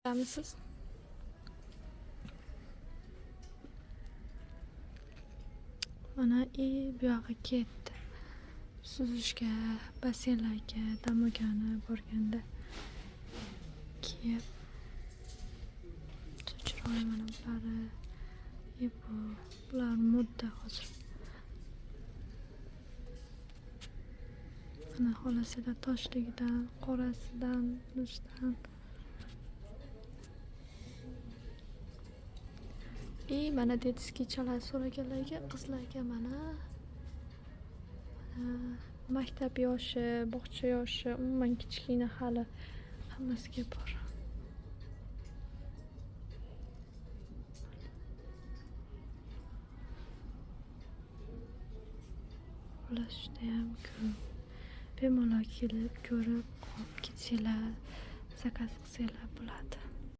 Siz? Mana bu yog'i ketdi. Suzishga, basseynlarga, damogani borganda kiyib. Chiroyli mana bulari. Bular modda hozir. Mana xolasida toshligidan, qorasidan, nusidan. Mana detskichalar so'raganlarga, qizlarga mana maktab yoshi, bog'cha yoshi, umuman kichkina hali hammasiga bor. Xullas judayam ko'p. Bemalol kelib, ko'rib, olib ketsanglar, zakaz qilsanglar bo'ladi.